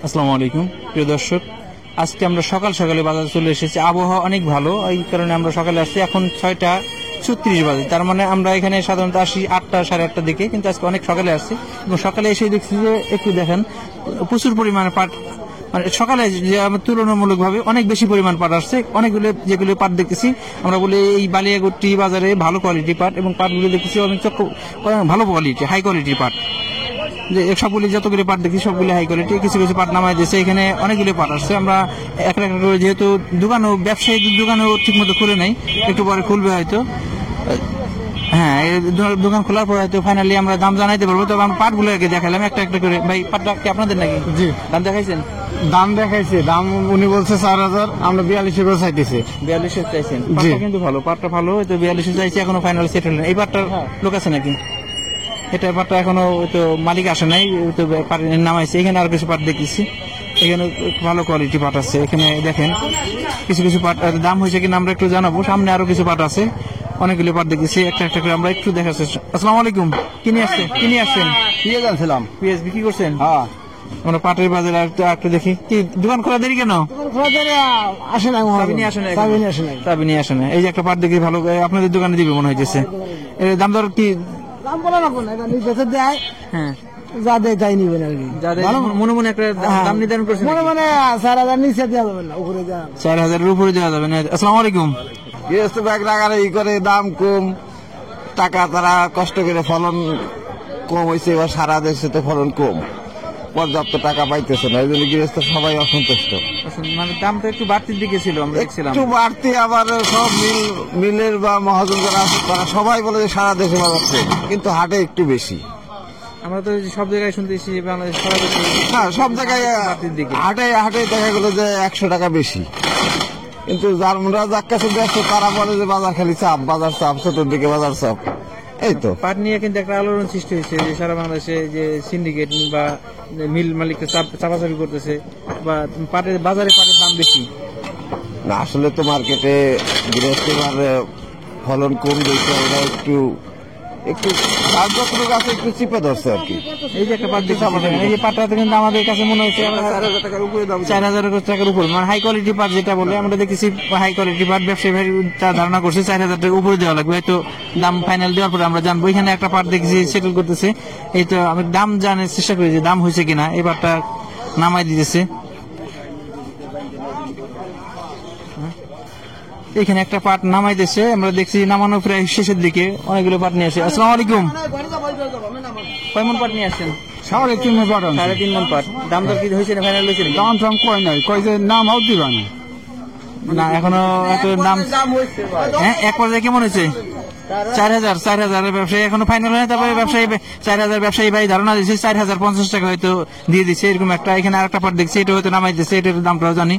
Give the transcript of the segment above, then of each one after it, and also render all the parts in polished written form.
আসসালামু আলাইকুম প্রিয় দর্শক, আজকে আমরা সকাল সকালে বাজারে চলে এসেছি। আবহাওয়া অনেক ভালো, এই কারণে আমরা সকালে আসছি। এখন 6:36 বাজে, তার মানে আমরা এখানে সাধারণত আসি 8টা সাড়ে 8টার দিকে, কিন্তু আজকে অনেক সকালে আসছি এবং সকালে এসে দেখছি যে একটু দেখেন প্রচুর পরিমাণে পাট, মানে সকালে যে তুলনামূলকভাবে অনেক বেশি পরিমাণ পাট আসছে। অনেকগুলো যেগুলো পাট দেখতেছি আমরা বলি এই বালিয়াগুটি বাজারে ভালো কোয়ালিটি পাট, এবং পাটগুলো দেখতেছি অনেক ভালো কোয়ালিটি, হাই কোয়ালিটির পাট। যে সবগুলি যতগুলি পাট দেখি সবগুলি হাই কোয়ালিটি। কিছু কিছু পাট নামাই দিয়েছে, এখানে অনেকগুলি পাট আসছে। আমরা একটা একটা করে, যেহেতু দোকানও ব্যবসায়ী দোকানও ঠিক মতো খুলে নেই, একটু পরে খুলবে হয়তো। হ্যাঁ, দোকান খোলার পর হয়তো ফাইনালি আমরা দাম জানাইতে পারবো। তবে আমরা পাটগুলো আগে দেখালাম একটা একটা করে। ভাই, পাটটা কি আপনাদের নাকি? জি, দাম দেখাইছেন? দাম দেখাইছে, দাম উনি বলছে 4,000, আমরা 42 করে চাইতেছি। 42 চাইছেন? পাটটা কিন্তু ভালো, পাটটা ভালো, হয়তো 42 চাইছে, এখনো ফাইনাল সেটেল নেই। এই পাটটার লোক আছে নাকি? এটা পাটটা এখনো তো মালিক আসে নাই, তো নামাইছে। এখানে আর কিছু পাট দেখতেছি, এখানে ভালো কোয়ালিটি পাট আছে। এখানে দেখেন কিছু কিছু পাট দাম হয়েছে কিনা আমরা একটু জানাবো। সামনে আরো কিছু পাট আছে, অনেকগুলো পাট দেখতেছি, একটা একটা করে আমরা একটু দেখার চেষ্টা। আসসালামু আলাইকুম, কিনে আসছেন? পেঁয়াজ আনছিলাম। পেঁয়াজ বিক্রি করছেন? হ্যাঁ, আমরা পাটের বাজারে একটু দেখি। কি দোকান খোলা দেরি কেন? আসে না, চাবি আসে না। নাই। এই যে একটা পাট দেখি ভালো, আপনাদের দোকানে দিবে মনে হইতেছে। এর দাম দর কি? দাম বলা না, এটা নিচে দেয়। হ্যাঁ, যা দেয় তাই নিবেন আর কি। মনে মনে একটা দাম নির্ধারণ করছেন? মনে মানে 4,000 নিচে দেওয়া যাবে না, উপরে দেওয়া 4,000-এর উপরে দেওয়া যাবে না। আসসালামু আলাইকুম। গৃহস্থ ব্যাগ লাগারে ই করে, দাম কম, টাকা তারা কষ্ট করে, ফলন কম হয়েছে। এবার সারা দেশে তো ফলন কম, পর্যাপ্ত টাকা পাইতেছে না, এই জন্য গৃহস্থ সবাই অসন্তুষ্ট। মানে দামটা একটু বাড়তির দিকে ছিল, আমরা দেখছিলাম একটু বাড়তি। আবার সব মিলের বা মহাজন যারা আছে তারা সবাই বলে যে সারা দেশে বাজার কম, কিন্তু হাটে একটু বেশি। আমরা তো সব জায়গায় শুনতেছি যে বাংলাদেশ সারা দেশে, হ্যাঁ, সব জায়গায় বাড়তির দিকে। হাটে দেখা গেল যে 100 টাকা বেশি, কিন্তু যারা যার কাছে ব্যস্ত তারা বলে যে বাজার খালি চাপ, বাজার চাপ, চতুর্দিকে বাজার চাপ। এই তো পাট নিয়ে কিন্তু একটা আলোড়ন সৃষ্টি হয়েছে, যে সারা বাংলাদেশে যে সিন্ডিকেট বা মিল মালিককে চাপাচাপি করতেছে, বা পাটের বাজারে পাটের দাম বেশি না। আসলে তো মার্কেটে বৃহস্পতিবার ফলন কম দিয়েছে, ওরা একটু যতটুকু আছে একটু চিপে ধরছে আর কি। এই যে একটা পাট দেখছি, এই যে পাটটা কিন্তু আমাদের কাছে মনে হচ্ছে 4,000 টাকার উপরে দাম। 4,000 টাকার উপর, মানে হাই কোয়ালিটি পাট যেটা বলে আমরা দেখেছি। হাই কোয়ালিটি পাট ব্যবসায়ী ভাই ধারণা করছে 4,000 টাকার উপরে দেওয়া লাগবে, হয়তো দাম ফাইনাল দেওয়ার পরে আমরা জানবো। এখানে একটা পাট দেখেছি সেটেল করতেছে, এই তো আমি দাম জানার চেষ্টা করি যে দাম হয়েছে কিনা। এই পাটটা নামাই দিতেছে। এখানে একটা পাট নামাই দিচ্ছে, আমরা দেখছি নামানো প্রায় শেষের দিকে। অনেকগুলো পাট নিয়ে আসে। আসসালামু আলাইকুম, কয় মন পাট নিয়ে আসছেন? 3.5 মণ পাট। 3.5 মন পাট। দাম দর কি হয়েছে না ফাইনাল হয়েছে? দাম টাম কয় নাই, কয় যে নাম হাউ দিবা না, এখনো এত দাম। হ্যাঁ, এক পর্যায়ে কেমন হয়েছে? 4,000 ব্যবসায়ী এখনো ফাইনাল হয়। তারপরে ব্যবসায়ী 4,000 ব্যবসায়ী ভাই ধারণা দিচ্ছে 4,050 টাকা হয়তো দিয়ে দিচ্ছে, এরকম একটা। এখানে আরেকটা পাট দেখছি, এটা হয়তো নামাই দিচ্ছে, এটার দামটাও জানি।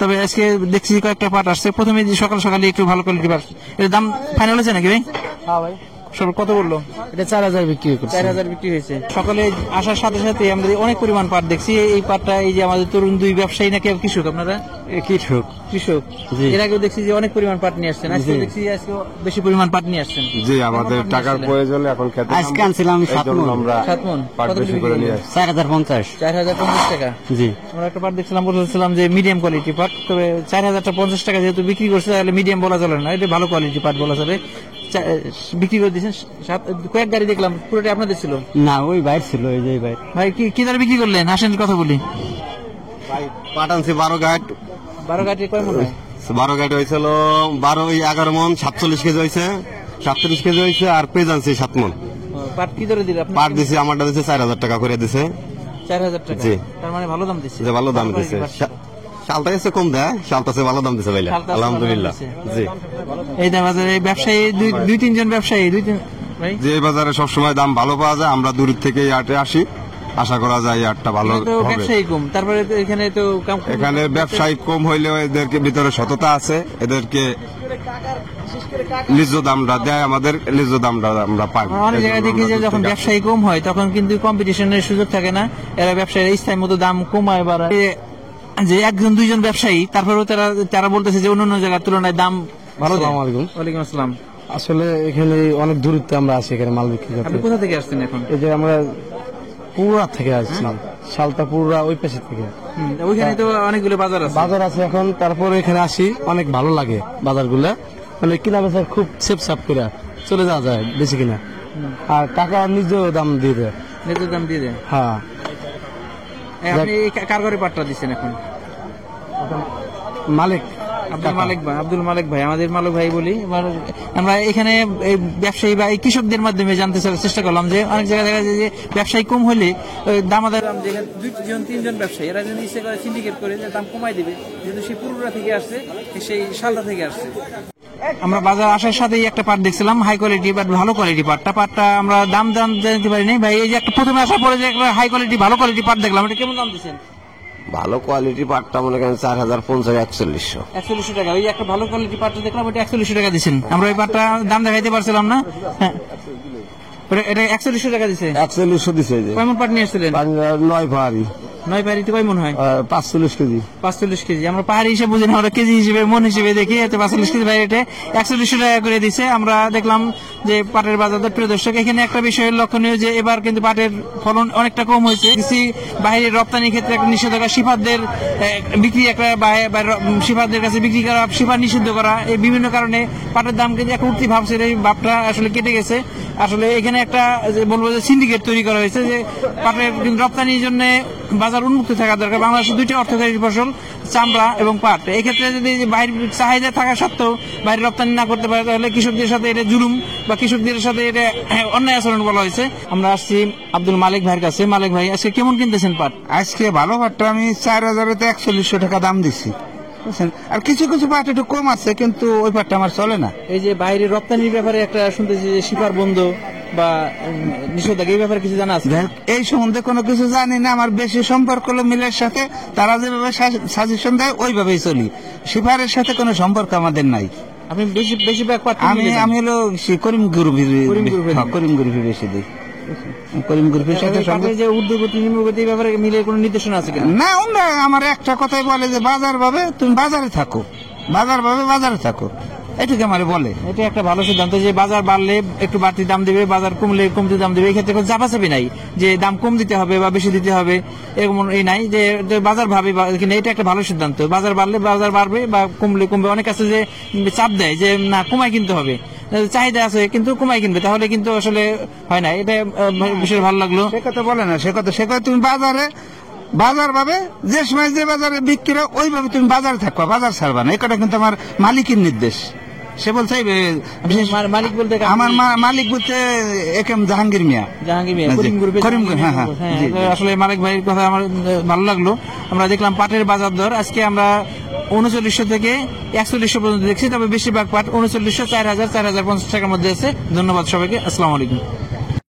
তবে আজকে দেখছি কয়েকটা পাট আসছে। প্রথমে সকাল সকালে একটু ভালো কোয়ালিটি পাট, এর দাম ফাইনাল হয়েছে নাকি ভাই? হ্যাঁ ভাই, সব কত বললো? এটা 4,000 বিক্রি করছে। 4,000 বিক্রি হয়েছে। সকালে আসার সাথে সাথে আমরা অনেক পরিমাণ পাট দেখছি। এই পাটটা এই যে আমাদের তরুণ দুই ব্যবসায়ী নাকি কৃষক, আপনারা কৃষক, এর আগেও দেখছি যে অনেক পরিমাণ পাট নিয়ে আসছেন। আজকে দেখছি আজকে বেশি পরিমাণ পাট নিয়ে আসছেন। জি, আমাদের টাকার প্রয়োজন এখন খেতে। আজকে আনছিলাম 7 মণ। আমরা 7 মণ পাট বেশি করে নিয়ে আসছি। 4,050। 4,050 টাকা। জি, আমরা একটা পাট দেখছিলাম, বলছিলাম যে মিডিয়াম কোয়ালিটি পাট। তবে 4,050 টাকা যেহেতু বিক্রি করছে, তাহলে মিডিয়াম বলা চলে না, এটা ভালো কোয়ালিটি পাট বলা চলে। বিক্রি করে দিয়েছেন। কয়েক গাড়ি দেখলাম, পুরোটা আপনাদের ছিল না, ওই বাইর ছিল, এই যে বাইর। ভাই কি দরে বিক্রি করলেন? আসেন কথা বলি। পাট আনছি 12 গাঁট। 12 গাড়ি কয় মন হয়? 12 গাঁট হয়েছিল 11 মণ, 47 কেজি হয়েছে, 37 কেজি হয়েছে। আর পেঁয়াজ আনছি 7 মণ। পাট কি দরে দিল? পাট দিছি, আমারটা দিছে 4,000 টাকা করে দিছে। 4,000 টাকা। জি। তার মানে ভালো দাম দিচ্ছে। যে ভালো দাম দিছে। শালটা এসে কম দেয়, শালটা ভালো দাম দিছে ভাইলা, আলহামদুলিল্লাহ। জি, এই বাজারে ব্যবসায়ী দুই তিনজন ব্যবসায়ী ভাই, যে বাজারে সবসময় দাম ভালো পাওয়া যায়, আমরা দূর থেকে এই হাটে আসি, আশা করা যায় এই হাটটা ভালো হবে। ব্যবসায়ী কম, তারপরে এখানে তো এখানে ব্যবসায়ী কম হইলেও এদেরকে ভিতরে সততা আছে, এদেরকে লিজ দামটা দেয়, আমাদের লিজ দামটা আমরা পাই। অনেক জায়গায় দেখি যে যখন ব্যবসায়ী কম হয় তখন কিন্তু কম্পিটিশনের সুযোগ থাকে না, এরা ব্যবসায়ীরা ইচ্ছায় মতো দাম কমায় বাড়ায়। যে একজন দুইজন ব্যবসায়ী, তারপরেও তারা বলতেছে যে অন্য জায়গার তুলনায় দাম ভালো। ওয়ালাইকুম আসসালাম। আসলে এখানে অনেক দূরত্বে আমরা আছি, এখানে মাল বিক্রি করতে। আপনি কোথা থেকে আসছেন এখন? এই যে আমরা পুরা থেকে আসছি, সালতা পুরা ওই পাশে থেকে। ওইখানে তো অনেকগুলো বাজার আছে। বাজার আছে এখন, তারপরে এখানে আসি, অনেক ভালো লাগে বাজারগুলা, মানে কিনা বেচা খুব সেফ সাপ করে চলে যাওয়া যায় বেশি কিনা। আর টাকা নিজেও দাম দিয়ে দেয়। নিজের দাম দিয়ে দেন। হ্যাঁ, আপনি কার ঘরে পাটটা দিচ্ছেন এখন? মালিক আব্দুল মালিক ভাই, আমাদের মালিক ভাই বলি। এবার আমরা এখানে এই ব্যবসায়ী বা এই কৃষকদের মাধ্যমে জানতে চেষ্টা করলাম যে অনেক জায়গায় দেখা যায় যে ব্যবসায়ী কম হলে দামাদার দুইজন তিনজন ব্যবসায়ী এরা যদি ইচ্ছে করে সিন্ডিকেট করে যে দাম কমাই দিবে, যেহেতু সেই পুরুলিয়া থেকে আসছে, সেই শালদা থেকে আসছে। আমরা বাজার আসার সাথেই একটা পাট দেখছিলাম, হাই কোয়ালিটি বাট ভালো কোয়ালিটি পাটটা আমরা দাম জানতে পারিনি ভাই। এই যে একটা প্রথমে আসার পরে যে একটা হাই কোয়ালিটি ভালো কোয়ালিটি পাট দেখলাম, এটা কেমন দাম দিচ্ছেন? ভালো কোয়ালিটি পাটটা মনে করেন 4050 4100 4100 টাকা। ওই যে একটা ভালো কোয়ালিটি পাটটা দেখলাম, ওটা 4100 টাকা দিচ্ছেন। আমরা ওই পাটটা দাম দেখাইতে পারছিলাম না। হ্যাঁ, এটা 4100 টাকা দিচ্ছে। 4100 দিছে। কেমন পাট নিয়ে আসছিলেন? 9 ভারি 9 পাহাড়িতে কয় মন হয়? 45 কেজি। 45 কেজি। আমরা পাহাড়ি হিসেবে বুঝি না, আমরা কেজি হিসেবে মন হিসেবে দেখি। এতে 45 কেজি ভাই, এটা 4100 টাকা করে দিছে। আমরা দেখলাম যে পাটের বাজার দর। প্রিয় দর্শক, এখানে একটা বিষয় লক্ষণীয় যে এবার কিন্তু পাটের ফলন অনেকটা কম হয়েছে। কিছু বাইরের রপ্তানির ক্ষেত্রে একটা নিষেধাজ্ঞা, শিফারদের বিক্রি একটা শিফারদের কাছে বিক্রি করা, শিফার নিষিদ্ধ করা, এই বিভিন্ন কারণে পাটের দাম কিন্তু একটা উঠতি ভাবছে, এই ভাবটা আসলে কেটে গেছে। আসলে এখানে একটা বলবো যে সিন্ডিকেট তৈরি করা হয়েছে, যে পাটের রপ্তানির জন্য বাজার উন্মুক্ত থাকা দরকার। বাংলাদেশের দুইটা অর্থকরী ফসল, চামড়া এবং পাট। এক্ষেত্রে যদি বাইরের চাহিদা থাকা সত্ত্বেও বাইরে রপ্তানি না করতে পারে, তাহলে কৃষকদের সাথে এটা জুলুম বা কৃষকদের সাথে এটা অন্যায় আচরণ বলা হয়েছে। আমরা আসছি আব্দুল মালিক ভাইয়ের কাছে। মালিক ভাই, আজকে কেমন কিনতেছেন পাট? আজকে ভালো পাটটা আমি 4000-তে 4100 টাকা দাম দিচ্ছি, বুঝছেন। আর কিছু কিছু পাট একটু কম আছে, কিন্তু ওই পাটটা আমার চলে না। এই যে বাইরে রপ্তানির ব্যাপারে একটা শুনতেছি যে শিফার বন্ধ বা নিষেধাজ্ঞা, এই ব্যাপারে কিছু জানা আছে? এই সম্বন্ধে কোনো কিছু জানি না। আমার বেশি সম্পর্ক হলো মিলের সাথে, তারা যেভাবে সাজেশন দেয় ওইভাবেই চলি। শিফারের সাথে কোনো সম্পর্ক আমাদের নাই। আপনি বেশিরভাগ পাট আমি হলো করিম গ্রুপে বেশি দিই। করিম গ্রুপের সাথে যে ঊর্ধ্বগতি নিম্নগতি এই ব্যাপারে মিলের কোনো নির্দেশনা আছে কিনা? না, ওরা আমার একটা কথাই বলে যে বাজার ভাবে তুমি বাজারে থাকো, বাজারে থাকো, এটুকু আমার বলে। এটা একটা ভালো সিদ্ধান্ত যে বাজার বাড়লে একটু বাড়তি দাম দিবে, বাজার কমলে কমতে দাম দিবে। এই ক্ষেত্রে কোনো চাপাচাপি নাই যে দাম কম দিতে হবে বা বেশি দিতে হবে, এরকম এই নাই যে বাজার ভাবে। এটা একটা ভালো সিদ্ধান্ত। বাজার বাড়লে বাজার বাড়বে বা কমলে কমবে। অনেক আছে যে চাপ দেয় যে না কমাই কিনতে হবে, চাহিদা আছে কিন্তু কমাই কিনবে, তাহলে কিন্তু আসলে হয় না। এটা বিশেষ ভালো লাগলো। সে কথা বলে না, সে কথা তুমি বাজার ভাবে যে সময় যে বাজারে বিক্রি ওইভাবে তুমি বাজারে থাকবা, বাজার ছাড়বা না। এই কথা কিন্তু আমার মালিকের নির্দেশ। সে বলছে মালিক বলতে আমার মালিক বলতে একেম জাহাঙ্গীর মিয়া করিম। হ্যাঁ, আসলে মালিক ভাইয়ের কথা আমার ভালো লাগলো। আমরা দেখলাম পাটের বাজার দর আজকে আমরা 3900 থেকে 4100 পর্যন্ত দেখছি, তবে বেশিরভাগ পাট 3900, 4000, 4050 টাকার মধ্যে আছে। ধন্যবাদ সবাইকে। আসসালামু আলাইকুম।